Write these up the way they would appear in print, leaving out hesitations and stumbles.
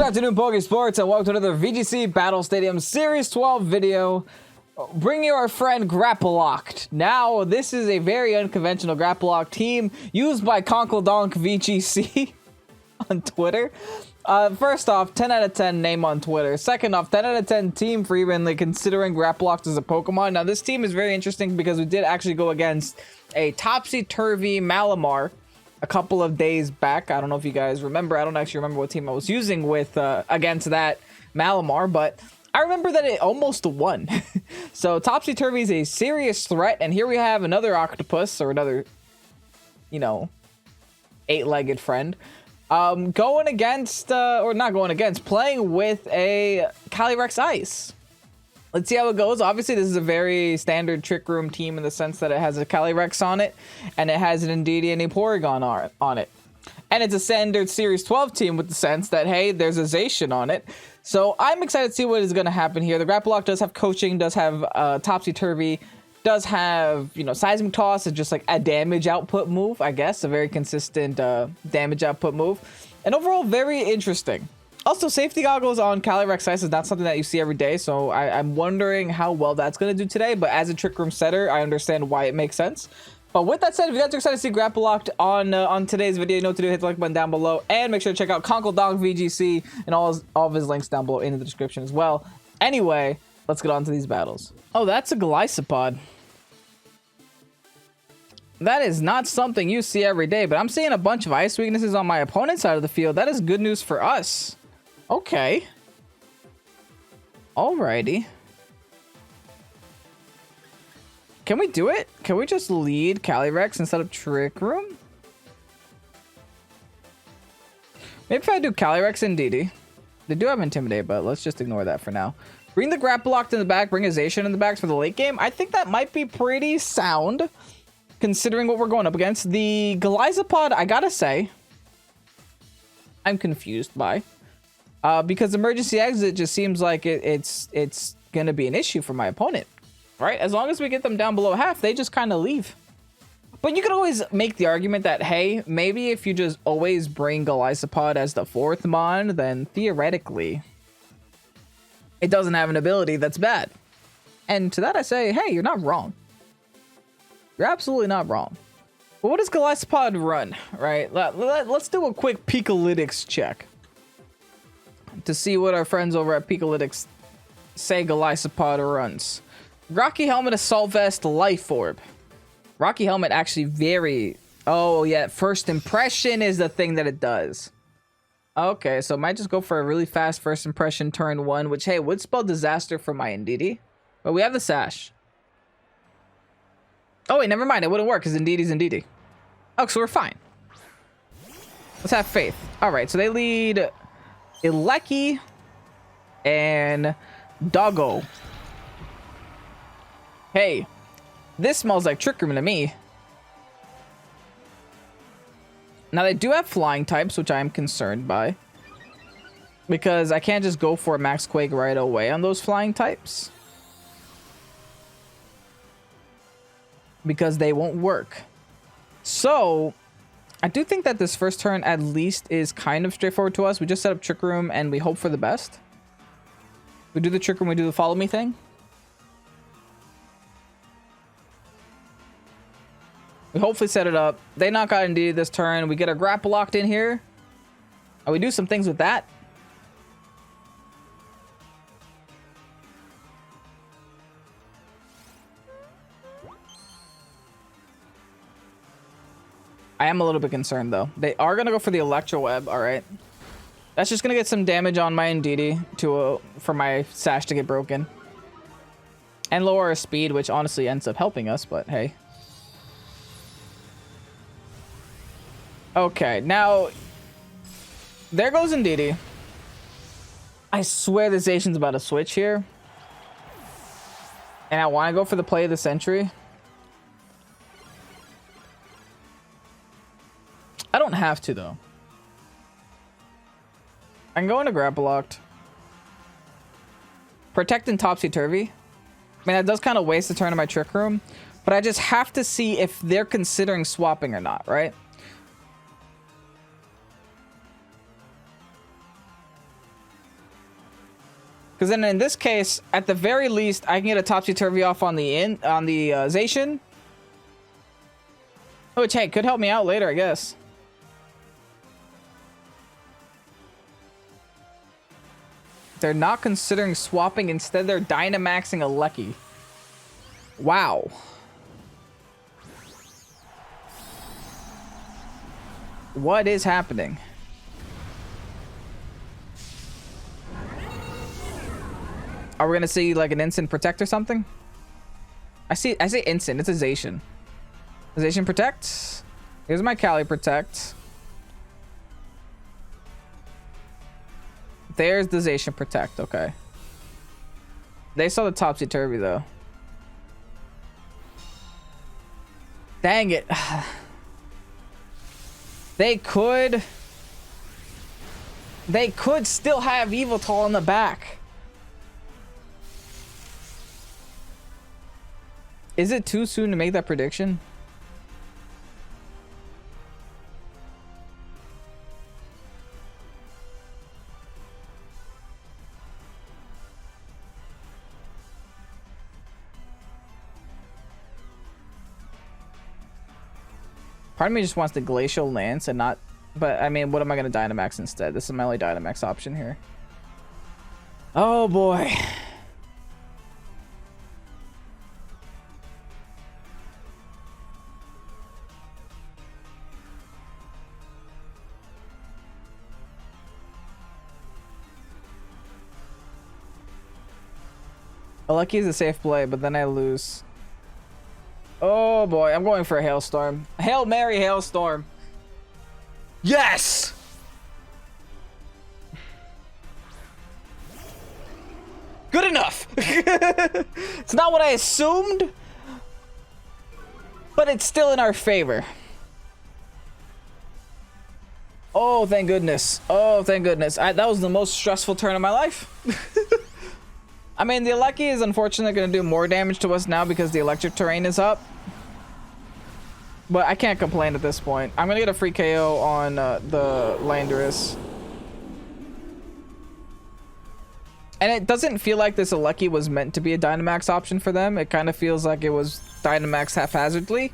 afternoon, Pokésports, and welcome to another VGC Battle Stadium Series 12 video. Bring you our friend Grapploct. Now, this is a very unconventional Grapploct team used by ConkeldonkVGC on Twitter. First off, 10 out of 10 name on Twitter. Second off, 10 out of 10 team for even considering Grapploct as a Pokemon. Now, this team is very interesting because we did actually go against a Topsy-Turvy Malamar a couple of days back. I don't know if you guys remember. I don't actually remember what team I was using with against that Malamar, but I remember that it almost won. So Topsy-Turvy is a serious threat, and here we have another octopus, or another, you know, 8-legged friend, going against, or not going against, playing with a Calyrex-Ice. Let's see how it goes. Obviously, this is a very standard Trick Room team in the sense that it has a Calyrex on it, and it has an Indeedee and a Porygon on it. And it's a standard Series 12 team with the sense that, hey, there's a Zacian on it. So I'm excited to see what is going to happen here. The Grapploct does have coaching, does have Topsy-Turvy, does have, you know, Seismic Toss is just like a damage output move, I guess. A very consistent damage output move. And overall, very interesting. Also, safety goggles on Calyrex-Ice is not something that you see every day, so I'm wondering how well that's going to do today. But as a Trick Room setter, I understand why it makes sense. But with that said, if you guys are excited to see Grapploct on today's video, you know what to do. Hit the like button down below, and make sure to check out ConkeldonkVGC and all of his links down below in the description as well. Anyway, let's get on to these battles. Oh, that's a Golisopod. That is not something you see every day, but I'm seeing a bunch of ice weaknesses on my opponent's side of the field. That is good news for us. Okay. Alrighty. Can we do it? Can we just lead Calyrex instead of Trick Room? Maybe if I do Calyrex and Indeedee. They do have Intimidate, but let's just ignore that for now. Bring the Grapploct in the back, bring a Zacian in the back for the late game. I think that might be pretty sound, considering what we're going up against. The Golisopod, I gotta say, I'm confused by. Because emergency exit just seems like it's gonna be an issue for my opponent, right? As long as we get them down below half, they just kind of leave. But you could always make the argument that, hey, maybe if you just always bring Golisopod as the 4th mon, then theoretically it doesn't have an ability that's bad. And to that I say, hey, you're not wrong. You're absolutely not wrong. But what does Golisopod run, right? Let's do a quick Pikalytics check to see what our friends over at Pikalytics say Golisopod runs. Rocky Helmet, Assault Vest, Life Orb. Rocky Helmet actually very... Oh, yeah, first impression is the thing that it does. Okay, so I might just go for a really fast first impression turn 1, which, hey, would spell disaster for my Indeedee. But we have the Sash. Oh, wait, never mind. It wouldn't work because Indeedee's Indeedee. Oh, so we're fine. Let's have faith. All right, so they lead Ilecki and Doggo. Hey, this smells like Trick Room to me. Now, they do have flying types, which I'm concerned by, because I can't just go for Max Quake right away on those flying types, because they won't work. So I do think that this first turn at least is kind of straightforward to us. We just set up Trick Room and we hope for the best. We do the Trick Room, we do the follow me thing. We hopefully set it up. They knock out Indeedee this turn. We get our Grapploct in here. And we do some things with that. I am a little bit concerned, though. They are going to go for the Electro Web. All right. That's just going to get some damage on my Indeedee for my Sash to get broken. And lower our speed, which honestly ends up helping us, but hey. Okay, now, there goes Indeedee. I swear the Zacian's about to switch here. And I want to go for the play of the century. I don't have to, though. I can go into Grapploct. Protecting Topsy-Turvy. I mean, that does kind of waste the turn of my Trick Room. But I just have to see if they're considering swapping or not, right? Because then in this case, at the very least, I can get a Topsy-Turvy off on the Zacian. Which, hey, could help me out later, I guess. They're not considering swapping. Instead, they're Dynamaxing a Lucky. Wow. What is happening? Are we gonna see like an instant protect or something? I say instant. It's a Zacian. Zacian protect. Here's my Cali protect. There's the Zacian protect. Okay. They saw the Topsy-Turvy though. Dang it. They could still have Yveltal in the back. Is it too soon to make that prediction? Part of me just wants the Glacial Lance and not... But, I mean, what am I going to Dynamax instead? This is my only Dynamax option here. Oh, boy. Lucky is a safe play, but then I lose. Oh boy, I'm going for a Hailstorm. Hail Mary, Hailstorm. Yes! Good enough! It's not what I assumed, but it's still in our favor. Oh, thank goodness. Oh, thank goodness. That was the most stressful turn of my life. I mean, the Lucky is unfortunately going to do more damage to us now because the electric terrain is up. But I can't complain at this point. I'm going to get a free KO on the Landorus. And it doesn't feel like this Lucky was meant to be a Dynamax option for them. It kind of feels like it was Dynamax haphazardly.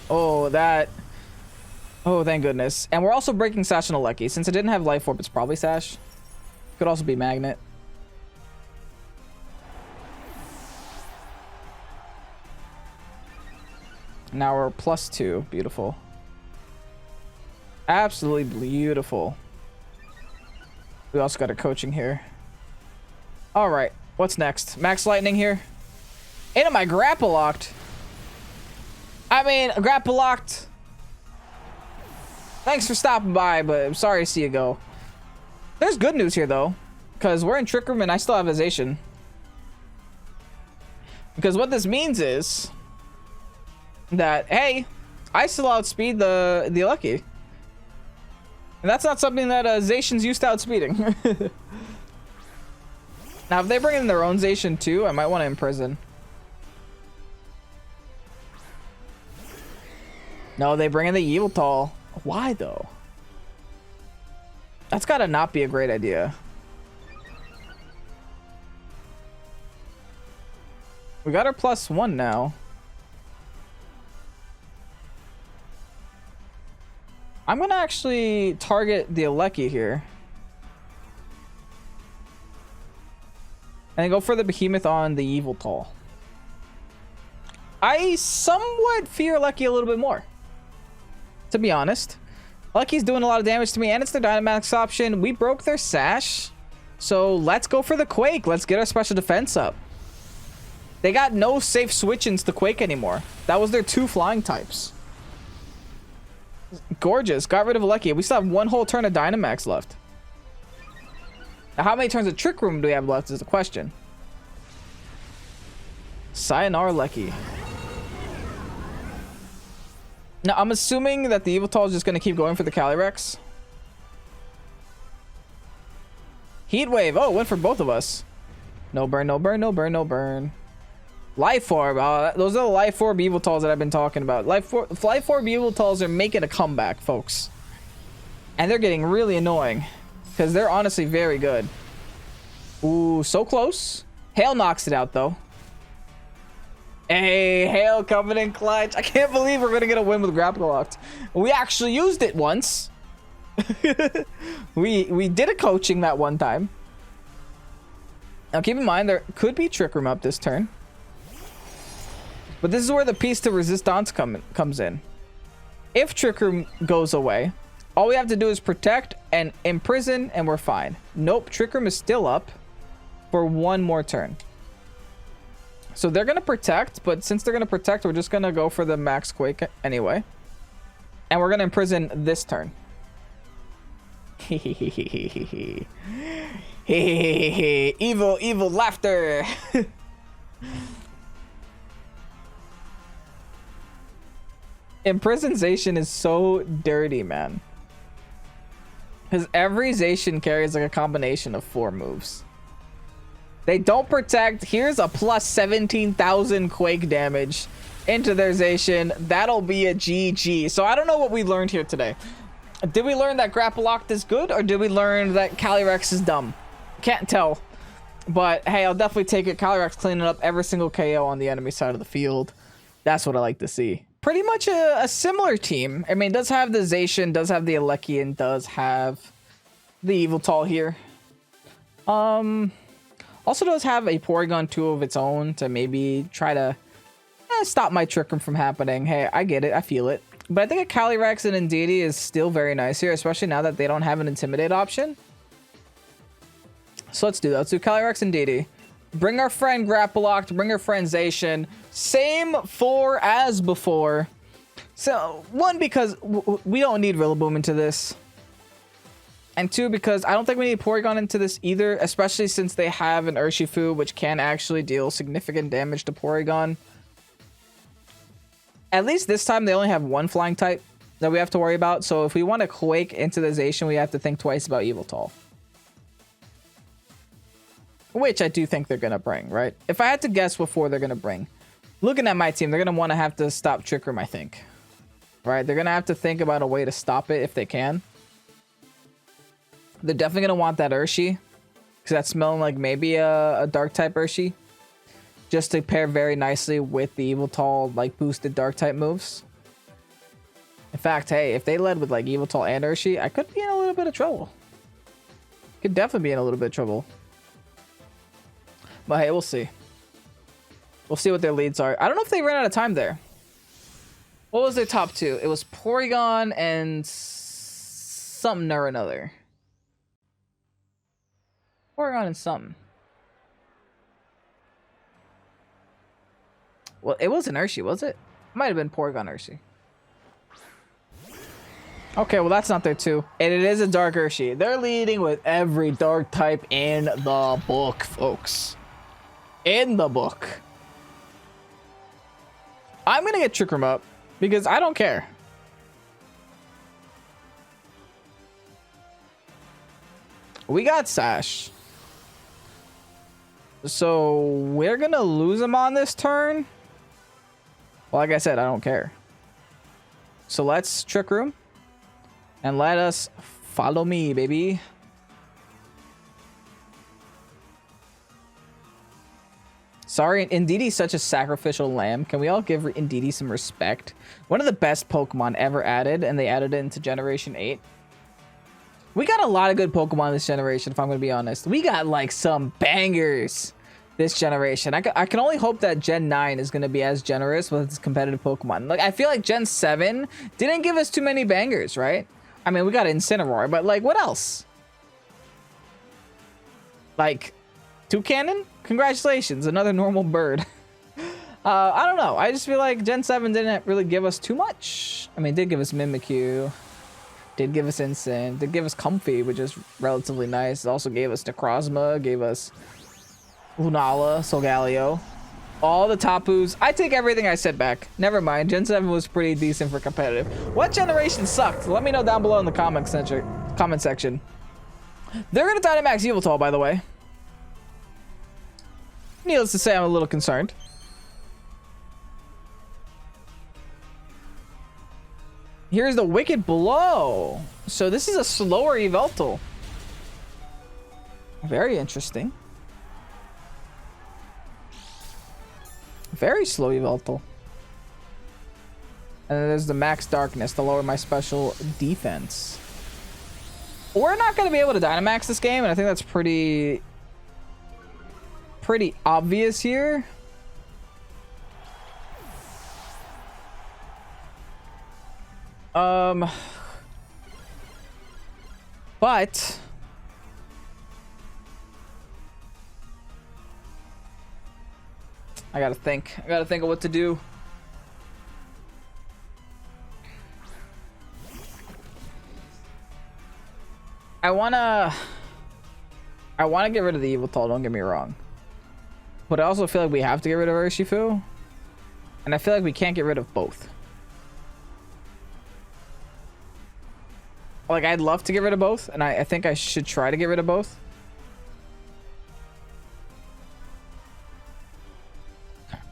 Oh, that... Oh, thank goodness. And we're also breaking Sash on a Lucky. Since it didn't have Life Orb, it's probably Sash. Could also be Magnet. Now we're +2. Beautiful. Absolutely beautiful. We also got a coaching here. Alright. What's next? Max Lightning here. Into my Grapploct. I mean, Grapploct. Thanks for stopping by, but I'm sorry to see you go. There's good news here, though. Because we're in Trick Room and I still have a Zacian. Because what this means is... that, hey, I still outspeed the Lucky. And that's not something that Zacian's used to outspeeding. Now, if they bring in their own Zacian too, I might want to imprison. No, they bring in the Yveltal. Why, though? That's gotta not be a great idea. We got our +1 now. I'm gonna actually target the Lucky here. And go for the Behemoth on the Yveltal. I somewhat fear Lucky a little bit more, to be honest. Lucky's doing a lot of damage to me, and it's their Dynamax option. We broke their Sash, so let's go for the Quake. Let's get our special defense up. They got no safe switch-ins to Quake anymore. That was their 2 flying types. Gorgeous. Got rid of a Lucky. We still have 1 whole turn of Dynamax left. Now, how many turns of Trick Room do we have left is the question. Sayonara Lucky. Now, I'm assuming that the Yveltal is just going to keep going for the Calyrex. Heat Wave. Oh, went for both of us. No burn, no burn, no burn, no burn. Life Orb. Those are the Life Orb Yveltals that I've been talking about. Life Orb Yveltals are making a comeback, folks. And they're getting really annoying. Because they're honestly very good. Ooh, so close. Hail knocks it out, though. Hey, Hail coming in clutch. I can't believe we're going to get a win with Grapploct. We actually used it once. we did a coaching that one time. Now, keep in mind, there could be Trick Room up this turn. But this is where the piece to resistance comes in. If Trick Room goes away, all we have to do is protect and imprison, and we're fine. Nope, Trick Room is still up for one more turn. So they're going to protect, but since they're going to protect, we're just going to go for the max Quake anyway. And we're going to imprison this turn. Evil, evil laughter. Imprisonization is so dirty, man. Because every Zacian carries like a combination of 4 moves. They don't protect. Here's a plus 17,000 Quake damage into their Zacian. That'll be a GG. So I don't know what we learned here today. Did we learn that Grapploct is good, or did we learn that Calyrex is dumb? Can't tell. But hey, I'll definitely take it. Calyrex cleaning up every single KO on the enemy side of the field. That's what I like to see. Pretty much a similar team. I mean, it does have the Zacian, does have the Alekian, does have the Yveltal here. Also does have a Porygon 2 of its own to maybe try to stop my Trick Room from happening. Hey, I get it. I feel it. But I think a Calyrex and Indeedee is still very nice here, especially now that they don't have an Intimidate option. So let's do that. Let's do Calyrex and Indeedee. Bring our friend Grapploct, bring our friend Zacian. Same 4 as before. So, 1, because we don't need Rillaboom into this. And 2, because I don't think we need Porygon into this either, especially since they have an Urshifu, which can actually deal significant damage to Porygon. At least this time, they only have 1 flying type that we have to worry about. So if we want to Quake into the Zacian, we have to think twice about Yveltal. Which I do think they're going to bring, right? If I had to guess what 4 they're going to bring. Looking at my team, they're going to have to stop Trick Room, I think. Right? They're going to have to think about a way to stop it if they can. They're definitely going to want that Urshi. Because that's smelling like maybe a Dark-type Urshi. Just to pair very nicely with the Yveltal, like, boosted Dark-type moves. In fact, hey, if they led with, like, Yveltal and Urshi, I could be in a little bit of trouble. Could definitely be in a little bit of trouble. But hey, we'll see. We'll see what their leads are. I don't know if they ran out of time there. What was their top 2? It was Porygon and something or another. Porygon and something. Well, it wasn't Urshi, was it? It might have been Porygon Urshi. Okay, well, that's not their 2. And it is a Dark Urshi. They're leading with every Dark type in the book, folks. In the book. I'm going to get Trick Room up because I don't care. We got Sash. So we're going to lose him on this turn. Well, like I said, I don't care. So let's Trick Room. And let us follow me, baby. Sorry, Indeedee's such a sacrificial lamb. Can we all give Indeedee some respect? One of the best Pokemon ever added, and they added it into Generation 8. We got a lot of good Pokemon this generation, if I'm going to be honest. We got, like, some bangers this generation. I can only hope that Gen 9 is going to be as generous with its competitive Pokemon. Like, I feel like Gen 7 didn't give us too many bangers, right? I mean, we got Incineroar, but, like, what else? Like, Toucannon? Congratulations, another normal bird. I don't know. I just feel like Gen 7 didn't really give us too much. I mean, it did give us Mimikyu. Did give us Incin. Did give us Comfey, which is relatively nice. It also gave us Necrozma. Gave us Lunala, Solgaleo. All the Tapus. I take everything I said back. Never mind. Gen 7 was pretty decent for competitive. What generation sucked? Let me know down below in the comment section. They're going to Dynamax Yveltal, by the way. Needless to say, I'm a little concerned. Here's the Wicked Blow. So this is a slower Yveltal. Very interesting. very slow Yveltal. And then there's the max darkness to lower my special defense. We're not going to be able to Dynamax this game, and I think that's pretty obvious here. But I gotta think of what to do. I wanna get rid of the Yveltal, don't get me wrong. But I also feel like we have to get rid of Urshifu. And I feel like we can't get rid of both. Like, I'd love to get rid of both, and I think I should try to get rid of both.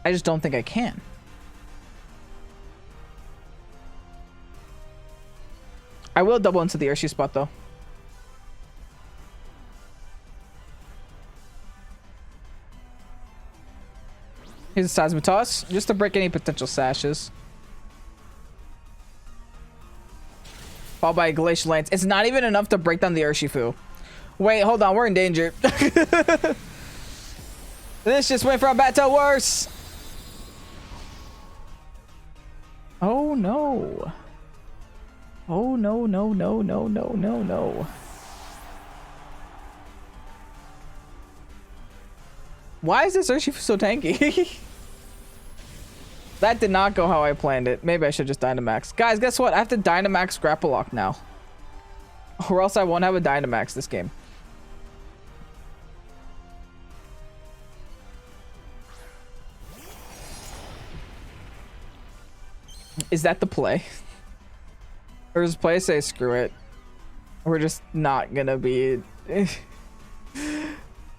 I just don't think I can. I will double into the Urshi spot, though. Here's a Seismic Toss, just to break any potential sashes. Followed by a Glacial Lance. It's not even enough to break down the Urshifu. Wait, hold on, we're in danger. This just went from bad to worse. Oh no. Oh no, no, no, no, no, no, no. Why is this Urshifu so tanky? That did not go how I planned it. Maybe I should just Dynamax. Guys, guess what? I have to Dynamax Grapploct now. Or else I won't have a Dynamax this game. Is that the play? Or is play say screw it? We're just not gonna be...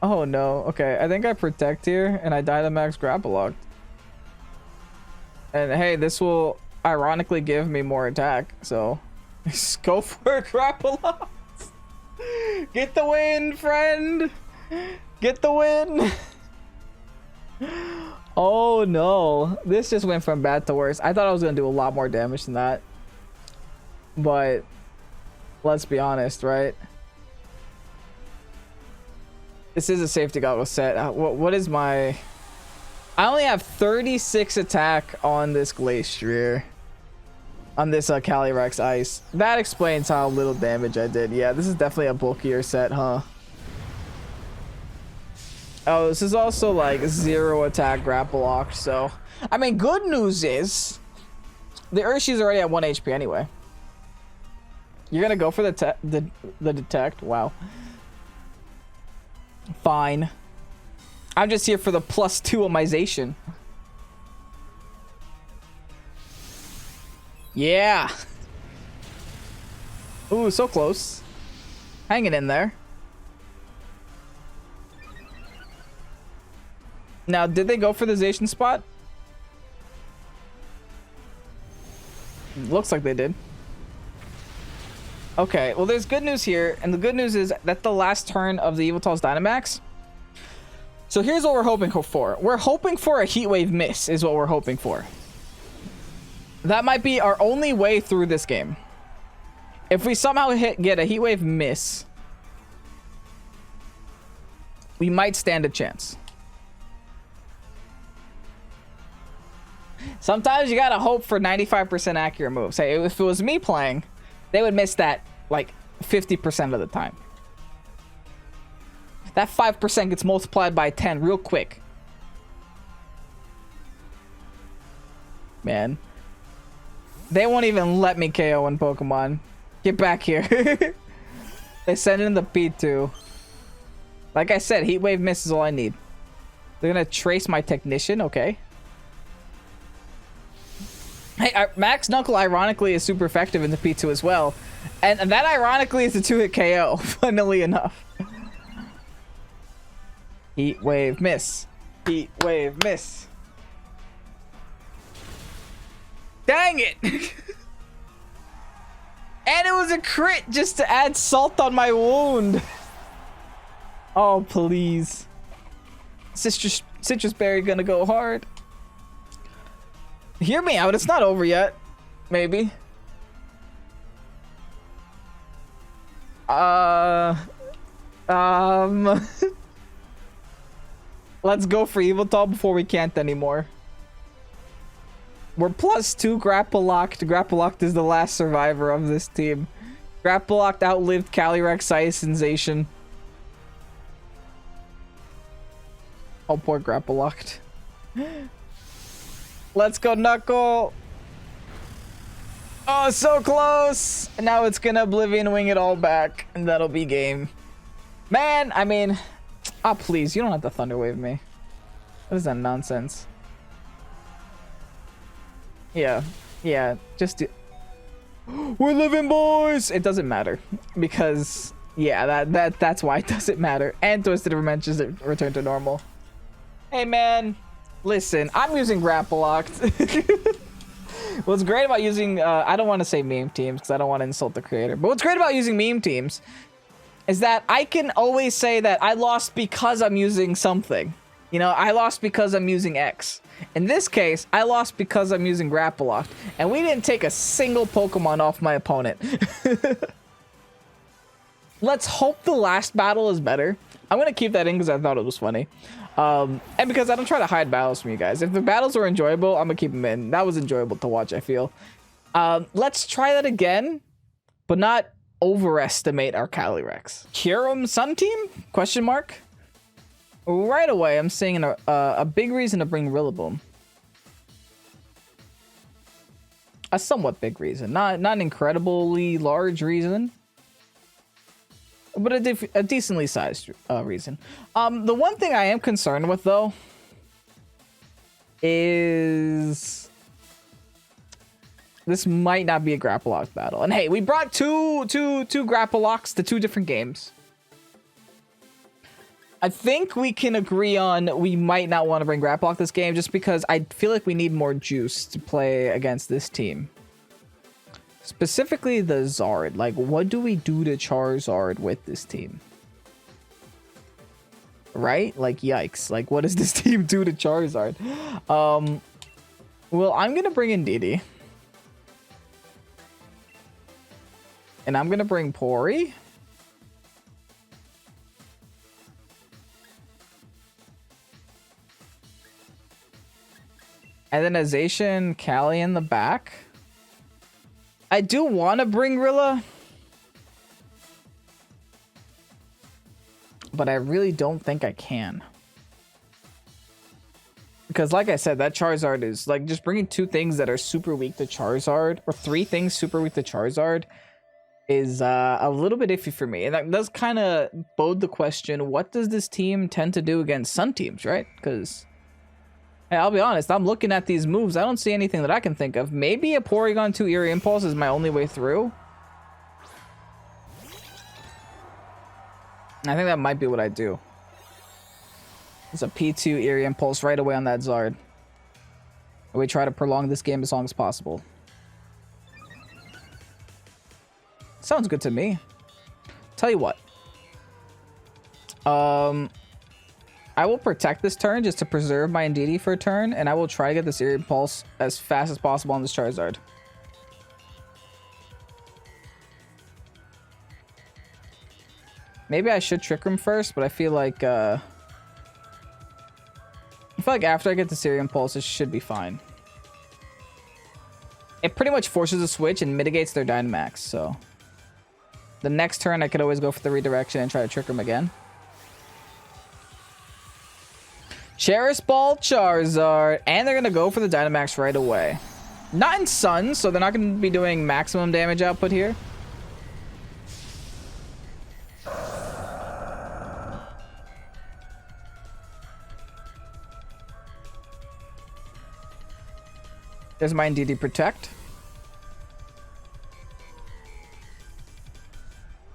Oh no. Okay, I think I protect here and I Dynamax Grapploct. And hey, this will ironically give me more attack, so just go for a Grapploct. Get the win, friend. Get the win. Oh no, this just went from bad to worse. I thought I was gonna do a lot more damage than that, but let's be honest, right? This is a safety goggle set. What is my... I only have 36 attack on this Glastrier. On this Calyrex-Ice. That explains how little damage I did. Yeah, this is definitely a bulkier set, huh? Oh, this is also like 0 attack Grapploct, so... I mean, good news is... the Urshi's already at 1 HP anyway. You're gonna go for the detect? Wow. Fine. I'm just here for the +2-imization. Yeah. Ooh, so close. Hanging in there. Now, did they go for the Zacian spot? Looks like they did. Okay, well, there's good news here, and the good news is that the last turn of the Yveltal's Dynamax. So here's what we're hoping for. We're hoping for a Heat Wave miss, is what we're hoping for. That might be our only way through this game. If we somehow get a Heat Wave miss, we might stand a chance. Sometimes you gotta hope for 95% accurate moves. Hey, if it was me playing, they would miss that like 50% of the time. That 5% gets multiplied by 10 real quick. Man. They won't even let me KO in Pokemon. Get back here. They send in the P2. Like I said, Heat Wave miss is all I need. They're gonna trace my Technician, okay. Hey, Max Knuckle ironically is super effective in the P2 as well. And that ironically is a 2-hit KO, funnily enough. Heat Wave miss. Heat Wave miss. Dang it! And it was a crit just to add salt on my wound. Oh, please. Citrus Berry gonna go hard. Hear me out. It's not over yet. Maybe. Let's go for Eviltal before we can't anymore. We're +2 Grapploct. Grapploct is the last survivor of this team. Grapploct outlived Calyrex-Ice and Zacian. Oh, poor Grapploct. Let's go, Knuckle. Oh, so close. And now it's gonna Oblivion Wing it all back. And that'll be game. Man, I mean... Oh, please. You don't have to Thunder Wave me. What is that nonsense? Yeah. Yeah. Just do... We're living, boys! It doesn't matter. Because... Yeah, that's why it doesn't matter. And Twisted Revenge is return to normal. Hey, man. Listen, I'm using Grapploct. What's great about using... I don't want to say meme teams because I don't want to insult the creator. But what's great about using meme teams is that I can always say that I lost because I'm using something. You know, I lost because I'm using X. In this case, I lost because I'm using Grapploct. And we didn't take a single Pokemon off my opponent. Let's hope the last battle is better. I'm going to keep that in because I thought it was funny. And because I don't try to hide battles from you guys. If the battles were enjoyable, I'm going to keep them in. That was enjoyable to watch, I feel. Let's try that again, but not overestimate our Calyrex. Kyurem Sun Team? Question mark? Right away, I'm seeing a big reason to bring Rillaboom. A somewhat big reason. Not an incredibly large reason. But a decently sized reason. The one thing I am concerned with, though, is this might not be a Grapploct battle. And hey, we brought two Grappalocts to 2 different games. I think we can agree on we might not want to bring Grapploct this game just because I feel like we need more juice to play against this team. Specifically the Zard. Like, what do we do to Charizard with this team? Right? Like, yikes. Like, what does this team do to Charizard? Well, I'm going to bring in Didi. And I'm going to bring Pori. And then a Zacian, Callie in the back. I do want to bring Rilla, but I really don't think I can. Because like I said, that Charizard is like just bringing 2 things that are super weak to Charizard, or 3 things super weak to Charizard is a little bit iffy for me. And that does kind of bode the question, what does this team tend to do against Sun teams, right? Because... Hey, I'll be honest, I'm looking at these moves. I don't see anything that I can think of. Maybe a Porygon 2 Eerie Impulse is my only way through. I think that might be what I do. It's a P2 Eerie Impulse right away on that Zard. We try to prolong this game as long as possible. Sounds good to me. Tell you what. I will protect this turn just to preserve my Indeedee for a turn, and I will try to get this Eerie Impulse as fast as possible on this Charizard. Maybe I should Trick Room first, but I feel like after I get this Eerie Impulse, it should be fine. It pretty much forces a switch and mitigates their Dynamax, so the next turn I could always go for the redirection and try to Trick Room again. Cherish Ball Charizard, and they're gonna go for the Dynamax right away. Not in Sun, so they're not gonna be doing maximum damage output here. There's my Indeedee Protect.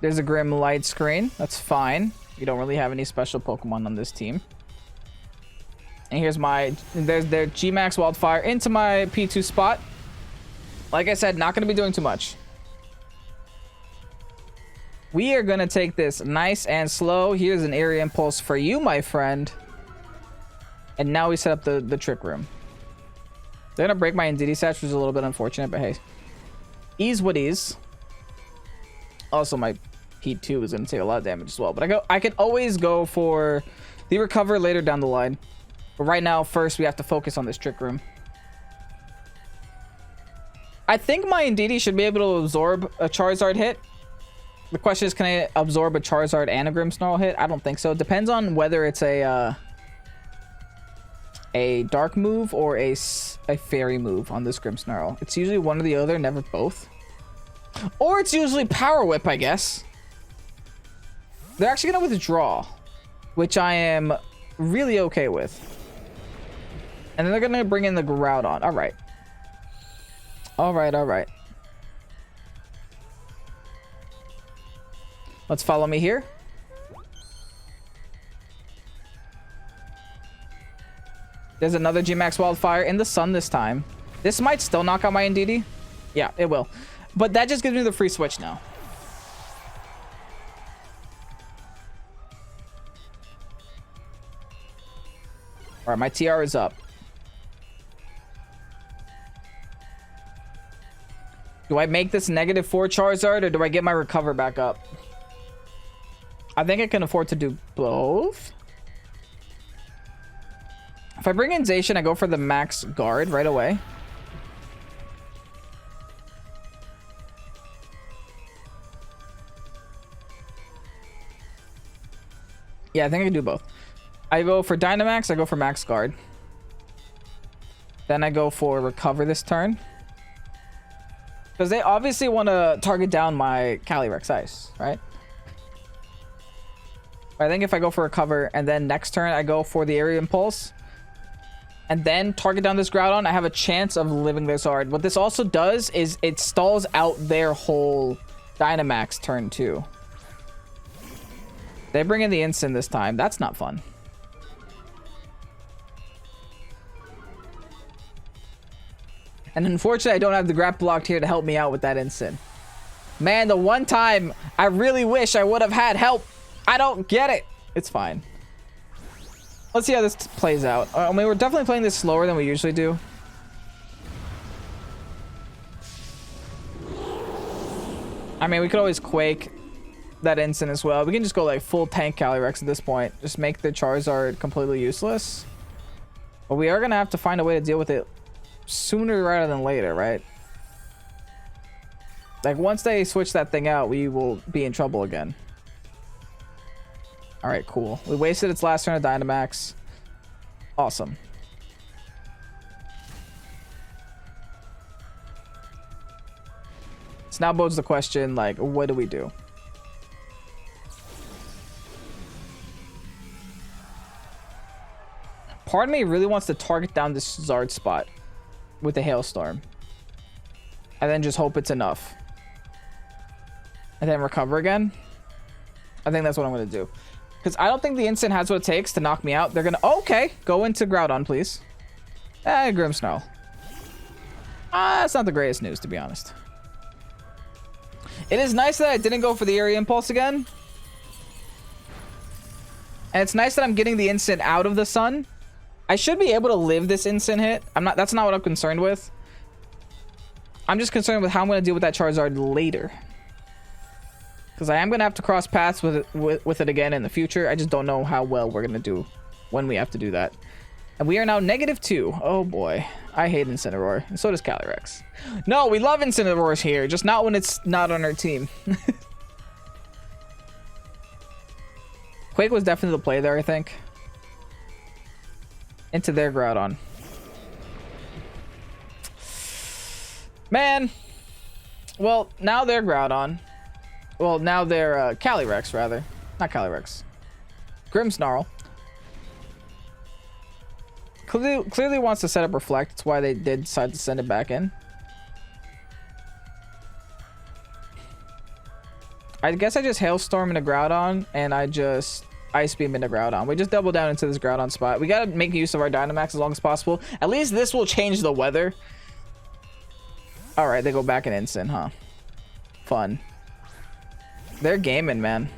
There's a Grim Light Screen. That's fine. We don't really have any special Pokemon on this team. And here's there's their G-Max Wildfire into my P2 spot. Like I said, not going to be doing too much. We are going to take this nice and slow. Here's an Eerie Impulse for you, my friend. And now we set up the Trick Room. They're gonna break my Indeedee Satch, which is a little bit unfortunate, but hey. Ease what ease. Also, my Heat 2 is gonna take a lot of damage as well. But I can always go for the recover later down the line. But right now, first we have to focus on this Trick Room. I think my Indeedee should be able to absorb a Charizard hit. The question is, can I absorb a Charizard and a Grimmsnarl hit? I don't think so. It depends on whether it's a dark move or a fairy move on this Grimmsnarl. It's usually one or the other, never both. Or it's usually Power Whip, I guess. They're actually going to withdraw, which I am really okay with. And then they're going to bring in the Groudon. All right. All right, all right. Let's follow me here. There's another G-Max Wildfire in the sun this time. This might still knock out my Indeedee. Yeah, it will. But that just gives me the free switch now. All right, my TR is up. Do I make this -4 Charizard or do I get my recover back up? I think I can afford to do both. If I bring in Zacian, I go for the max guard right away. Yeah, I think I can do both. I go for Dynamax, I go for max guard. Then I go for recover this turn. Because they obviously want to target down my Calyrex-Ice, right? I think if I go for recover and then next turn I go for the Area Impulse and then target down this Groudon, I have a chance of living this hard. What this also does is it stalls out their whole Dynamax turn too. They bring in the instant this time. That's not fun. And unfortunately, I don't have the Grapploct here to help me out with that instant. Man, the one time I really wish I would have had help. I don't get it. It's fine. Let's see how this plays out. I mean, we're definitely playing this slower than we usually do. I mean, we could always Quake that instant as well. We can just go like full tank Calyrex at this point. Just make the Charizard completely useless. But we are going to have to find a way to deal with it sooner rather than later, right? Like once they switch that thing out, we will be in trouble again. All right, cool. We wasted its last turn of Dynamax. Awesome. So now bodes the question, like, what do we do? Part of me really wants to target down this Zard spot with the Hailstorm. And then just hope it's enough. And then recover again. I think that's what I'm going to do. Because I don't think the instant has what it takes to knock me out. They're going to... Okay. Go into Groudon, please. Grimmsnarl. That's not the greatest news, to be honest. It is nice that I didn't go for the Area Impulse again. And it's nice that I'm getting the instant out of the sun. I should be able to live this instant hit. That's not what I'm concerned with. I'm just concerned with how I'm going to deal with that Charizard later. Because I am going to have to cross paths with it again in the future. I just don't know how well we're going to do when we have to do that. And we are now -2. Oh boy. I hate Incineroar. And so does Calyrex. No, we love Incineroars here. Just not when it's not on our team. Quake was definitely the play there, I think. Into their Groudon. Man. Well, now they're Groudon. Well, now they're Calyrex, rather. Not Calyrex. Grimmsnarl. Clearly wants to set up Reflect. That's why they did decide to send it back in. I guess I just Hailstorm into Groudon, and I just Ice Beam into Groudon. We just double down into this Groudon spot. We gotta make use of our Dynamax as long as possible. At least this will change the weather. Alright, they go back in instant, huh? Fun. They're gaming, man.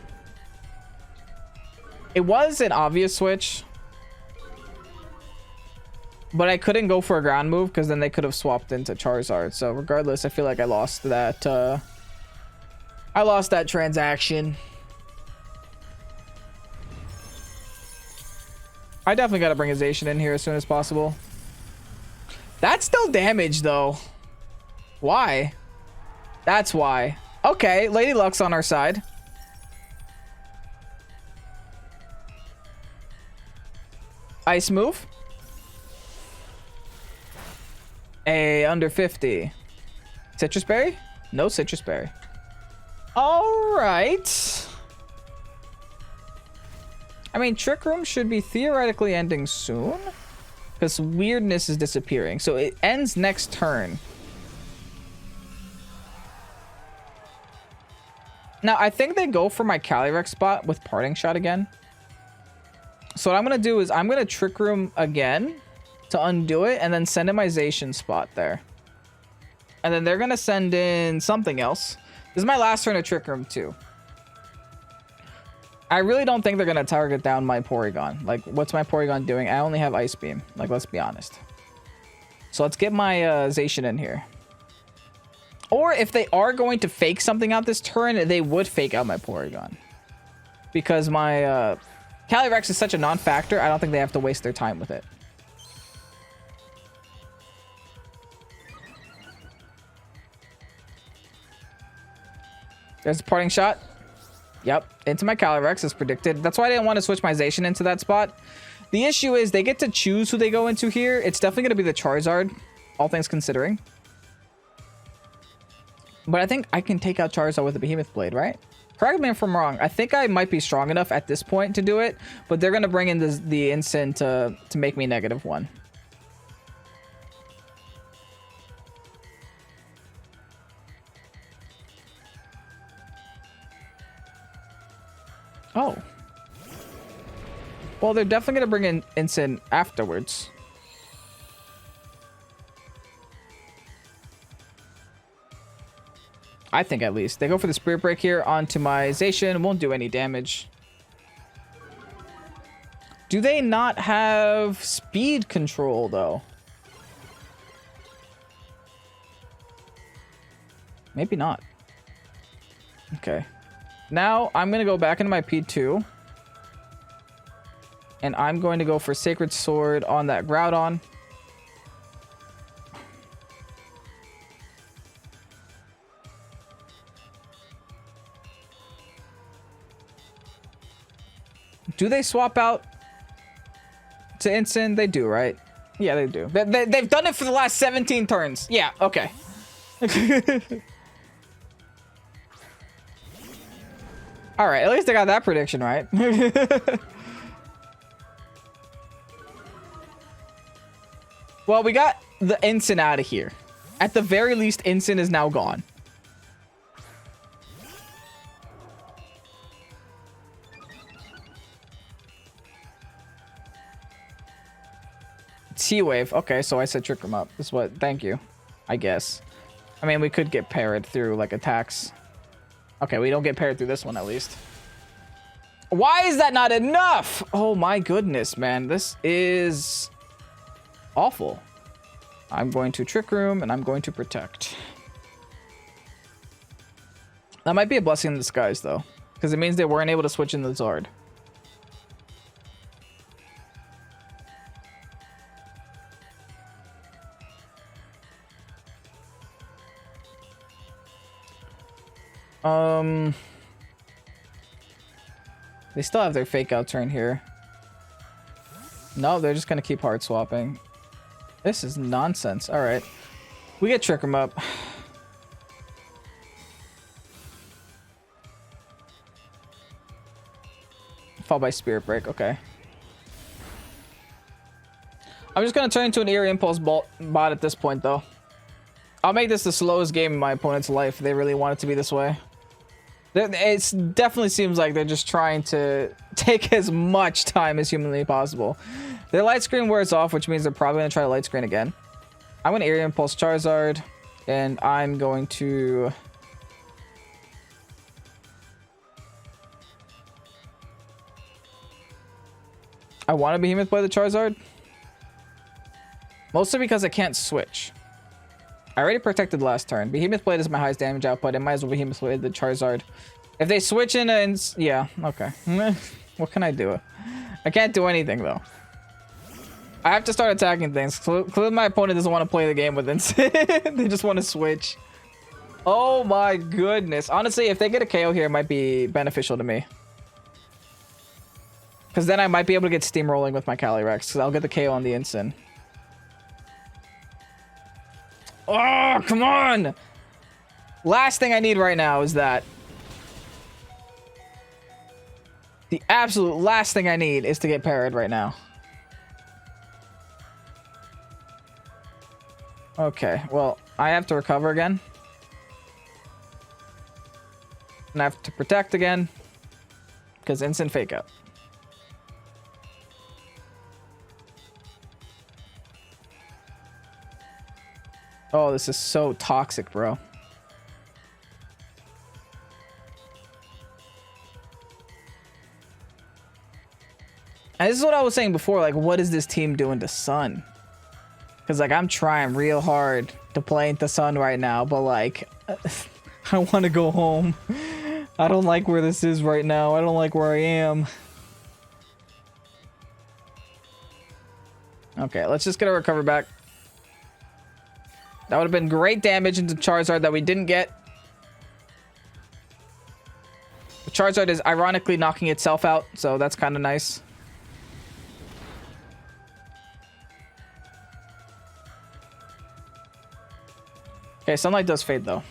It was an obvious switch. But I couldn't go for a ground move because then they could have swapped into Charizard. So regardless, I feel like I lost that. I lost that transaction. I definitely got to bring a Zacian in here as soon as possible. That's still damage though. Why? That's why. Okay, Lady Luck's on our side. Ice move. A under 50. Citrus Berry? No Citrus Berry. All right. I mean, Trick Room should be theoretically ending soon because weirdness is disappearing. So it ends next turn. Now, I think they go for my Calyrex spot with Parting Shot again. So what I'm going to do is I'm going to Trick Room again to undo it and then send in my Zacian spot there. And then they're going to send in something else. This is my last turn of Trick Room too. I really don't think they're going to target down my Porygon. Like, what's my Porygon doing? I only have Ice Beam. Like, let's be honest. So let's get my Zacian in here. Or if they are going to fake something out this turn, they would fake out my Porygon. Because my Calyrex is such a non-factor, I don't think they have to waste their time with it. There's a Parting Shot. Yep, into my Calyrex as predicted. That's why I didn't want to switch my Zacian into that spot. The issue is they get to choose who they go into here. It's definitely going to be the Charizard, all things considering. But I think I can take out Charizard with a Behemoth Blade, right? Correct me if I'm wrong. I think I might be strong enough at this point to do it, but they're going to bring in the Instant to make me -1. Oh. Well, they're definitely going to bring in Instant afterwards. I think at least. They go for the Spirit Break here onto my Zacian. Won't do any damage. Do they not have speed control, though? Maybe not. Okay. Now, I'm going to go back into my P2. And I'm going to go for Sacred Sword on that Groudon. Do they swap out to Instant? They do, right? Yeah, they do. They've done it for the last 17 turns. Yeah, okay. All right, at least I got that prediction right. Well, we got the Instant out of here. At the very least, Instant is now gone. T-Wave. Okay, so I said Trick Room up. This is what... Thank you. I guess. I mean, we could get parried through, like, attacks. Okay, we don't get parried through this one, at least. Why is that not enough? Oh, my goodness, man. This is... awful. I'm going to Trick Room, and I'm going to Protect. That might be a blessing in disguise, though. Because it means they weren't able to switch in the Zard. They still have their fake out turn here. No, they're just gonna keep hard swapping. This is nonsense. All right, we get Trick 'em up. Fall by Spirit Break. Okay. I'm just gonna turn into an Eerie Impulse bot at this point, though. I'll make this the slowest game in my opponent's life if they really want it to be this way. It definitely seems like they're just trying to take as much time as humanly possible. Their light screen wears off, which means they're probably going to try to light screen again. I'm going to Eerie Impulse Charizard, and I'm going to... I want to Behemoth play the Charizard. Mostly because I can't switch. I already protected last turn. Behemoth Blade is my highest damage output. It might as well Behemoth Blade the Charizard. If they switch in and... Yeah, okay. What can I do? I can't do anything, though. I have to start attacking things. Clearly my opponent doesn't want to play the game with Insane. They just want to switch. Oh my goodness. Honestly, if they get a KO here, it might be beneficial to me. Because then I might be able to get steamrolling with my Calyrex. Because I'll get the KO on the Insane. Oh, come on! Last thing I need right now is that. The absolute last thing I need is to get parried right now. Okay, well, I have to recover again. And I have to protect again. Because instant fake out. Oh, this is so toxic, bro. And this is what I was saying before, like, what is this team doing to Sun? Because, like, I'm trying real hard to play into Sun right now, but, like, I want to go home. I don't like where this is right now. I don't like where I am. Okay, let's just get a recover back. That would have been great damage into Charizard that we didn't get. The Charizard is ironically knocking itself out, so that's kind of nice. Okay, Sunlight does fade, though.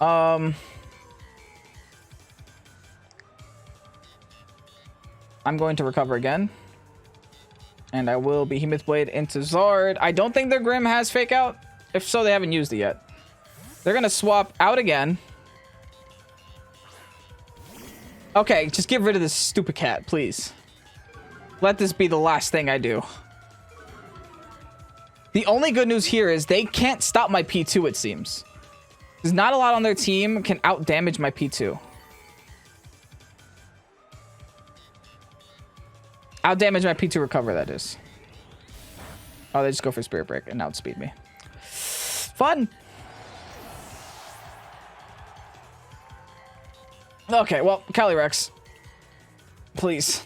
I'm going to recover again. And I will Behemoth Blade into Zard. I don't think their Grim has Fake Out. If so, they haven't used it yet. They're going to swap out again. Okay, just get rid of this stupid cat, please. Let this be the last thing I do. The only good news here is they can't stop my P2, it seems. There's not a lot on their team can out-damage my P2. Out-damage my P2 recover, that is. Oh, they just go for Spirit Break and outspeed me. Fun! Okay, well, Calyrex. Please.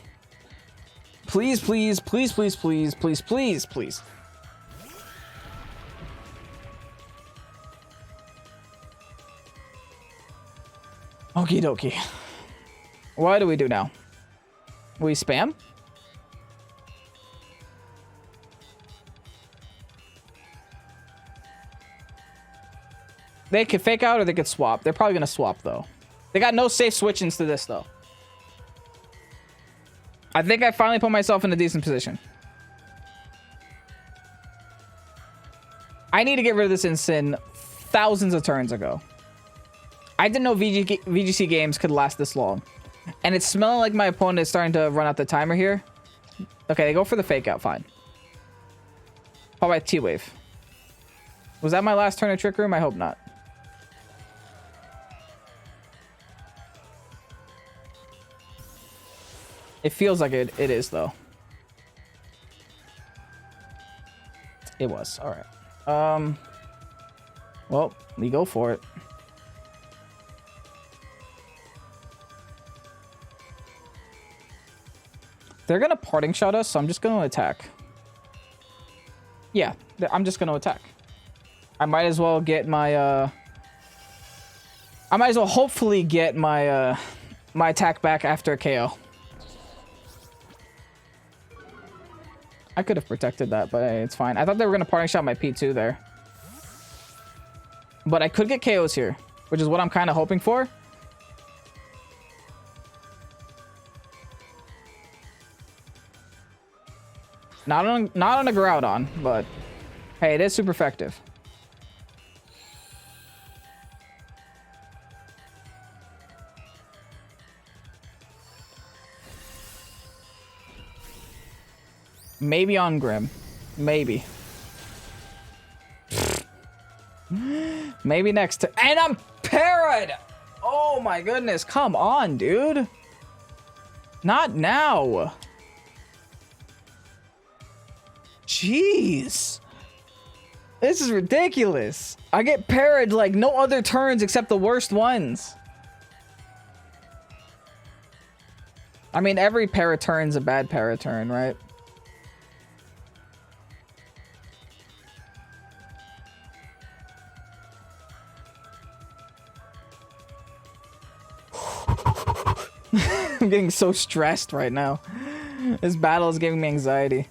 Please, please, please, please, please, please, please, please. Okie dokie. What do we do now? We spam? They could fake out or they could swap. They're probably going to swap, though. They got no safe switch-ins to this, though. I think I finally put myself in a decent position. I need to get rid of this Insane thousands of turns ago. I didn't know VGC games could last this long. And it's smelling like my opponent is starting to run out the timer here. Okay, they go for the fake out, fine. Followed by T-Wave. Was that my last turn of Trick Room? I hope not. It feels like it is, though. It was. All right. Well, we go for it. They're going to parting shot us, so I'm just going to attack. Yeah, I'm just going to attack. I might as well get my... I might as well hopefully get my my attack back after a KO. I could have protected that, but hey, it's fine. I thought they were going to parting shot my P2 there. But I could get KOs here, which is what I'm kind of hoping for. Not on a Groudon, but hey, it is super effective. Maybe on Grim. Maybe. Maybe next to... And I'm parried! Oh my goodness. Come on, dude. Not now. Jeez. This is ridiculous. I get parried like no other turns except the worst ones. I mean, every paraturn's a bad paraturn, right? I'm getting so stressed right now. This battle is giving me anxiety.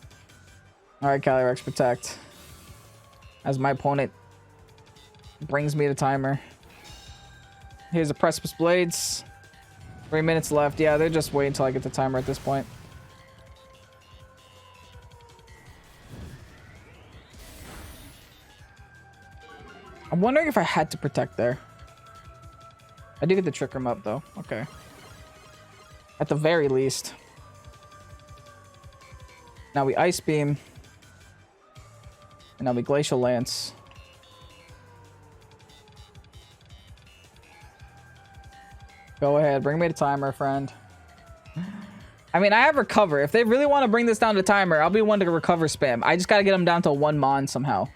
Alright, Calyrex, protect. As my opponent brings me the timer. Here's the Precipice Blades. 3 minutes left. Yeah, they're just waiting until I get the timer at this point. I'm wondering if I had to protect there. I do get the Trick Room up, though. Okay. At the very least. Now we Ice Beam. And now we Glacial Lance. Go ahead, bring me the timer, friend. I mean, I have Recover. If they really want to bring this down to timer, I'll be one to Recover spam. I just gotta get them down to 1 Mon somehow.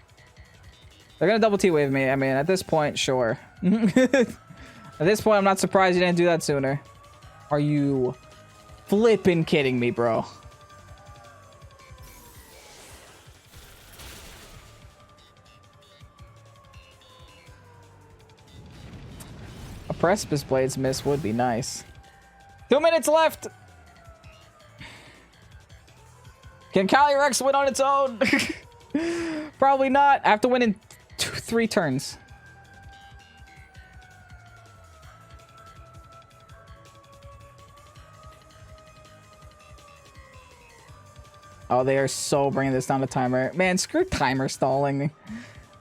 They're gonna double T-wave me. I mean, at this point, sure. At this point, I'm not surprised you didn't do that sooner. Are you flipping kidding me, bro? A Precipice Blades miss would be nice. 2 minutes left. Can Calyrex win on its own? Probably not. I have to win in 3 turns. Oh, they are so bringing this down to timer. Man, screw timer stalling.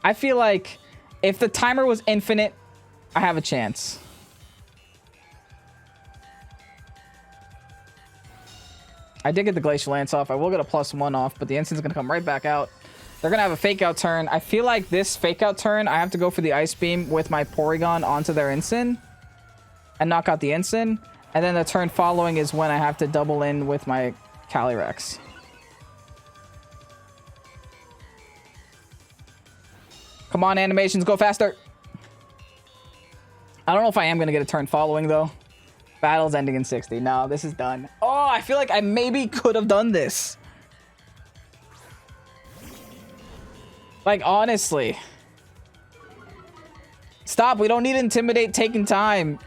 I feel like if the timer was infinite, I have a chance. I did get the Glacial Lance off. I will get a +1 off, but the instant's going to come right back out. They're going to have a fake out turn. I feel like this fake out turn, I have to go for the Ice Beam with my Porygon onto their instant and knock out the instant. And then the turn following is when I have to double in with my Calyrex. Come on, animations, go faster. I don't know if I am going to get a turn following, though. Battle's ending in 60. No, this is done. Oh, I feel like I maybe could have done this. Like, honestly. Stop, we don't need to intimidate taking time.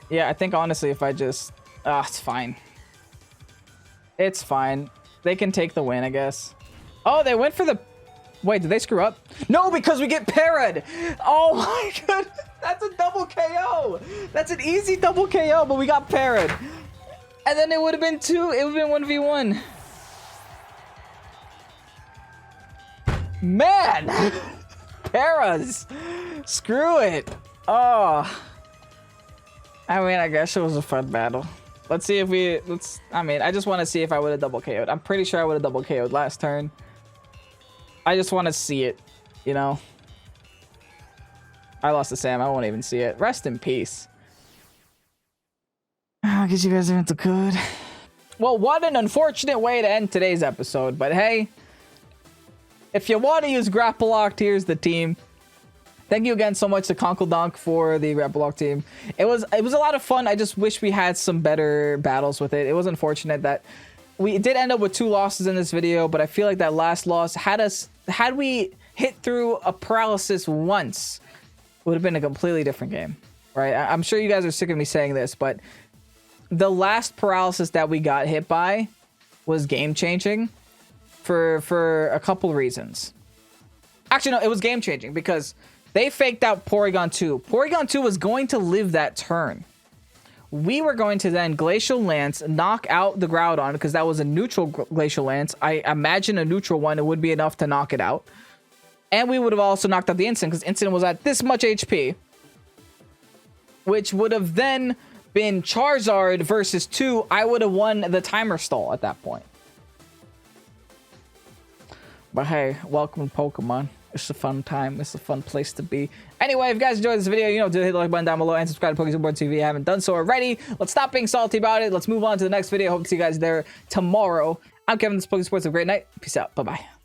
Yeah, I think, honestly, if I just... it's fine. It's fine. They can take the win, I guess. Oh, they went for the... Wait, did they screw up? No, because we get parried. Oh my god. That's a double KO. That's an easy double KO, but we got parried. And then it would have been 2. It would have been 1v1. Man. Paras. Screw it. Oh. I mean, I guess it was a fun battle. Let's see if we... I mean, I just want to see if I would have double KO'd. I'm pretty sure I would have double KO'd last turn. I just want to see it, you know? I lost to Sam. I won't even see it. Rest in peace. I guess you guys aren't so good. Well, what an unfortunate way to end today's episode. But hey, if you want to use Grapploct, here's the team. Thank you again so much to ConkeldonkVGC for the Grapploct team. It was a lot of fun. I just wish we had some better battles with it. It was unfortunate that we did end up with 2 losses in this video, but I feel like that last loss had we hit through a paralysis once, it would have been a completely different game, right? I'm sure you guys are sick of me saying this, but the paralysis that we got hit by was game-changing for a couple reasons. Actually, no, it was game-changing because they faked out Porygon 2. Porygon 2 was going to live that turn. We were going to then Glacial Lance, knock out the Groudon, because that was a neutral Glacial Lance. I imagine a neutral one, it would be enough to knock it out. And we would have also knocked out the Instant, because Instant was at this much HP. Which would have then been Charizard versus 2. I would have won the timer stall at that point. But hey, welcome to Pokemon. It's a fun time. It's a fun place to be. Anyway, if you guys enjoyed this video, you know, do hit the like button down below and subscribe to Pokésports TV if you haven't done so already. Let's stop being salty about it. Let's move on to the next video. Hope to see you guys there tomorrow. I'm Kevin. This is Pokésports. Have a great night. Peace out. Bye-bye.